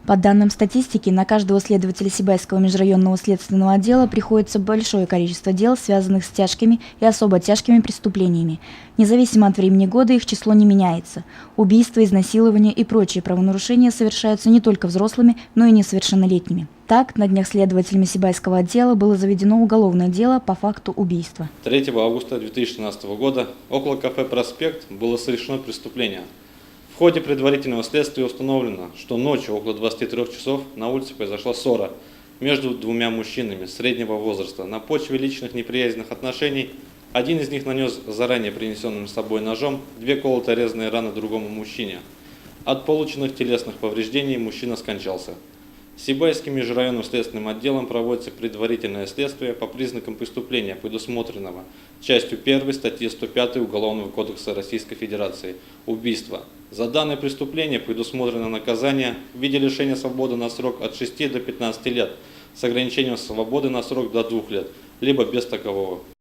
По данным статистики, на каждого следователя Сибайского межрайонного следственного отдела приходится большое количество дел, связанных с тяжкими и особо тяжкими преступлениями. Независимо от времени года их число не меняется. Убийства, изнасилования и прочие правонарушения совершаются не только взрослыми, но и несовершеннолетними. Так, на днях следователями Сибайского отдела было заведено уголовное дело по факту убийства. 3 августа 2016 года около кафе «Проспект» было совершено преступление. В ходе предварительного следствия установлено, что ночью около 23 часов на улице произошла ссора между двумя мужчинами среднего возраста. На почве личных неприязненных отношений один из них нанес заранее принесенным с собой ножом 2 колото-резанные раны другому мужчине. От полученных телесных повреждений мужчина скончался. Сибайским межрайонным следственным отделом проводится предварительное следствие по признакам преступления, предусмотренного частью 1 статьи 105 Уголовного кодекса Российской Федерации «Убийство». За данное преступление предусмотрено наказание в виде лишения свободы на срок от 6 до 15 лет с ограничением свободы на срок до 2 лет, либо без такового.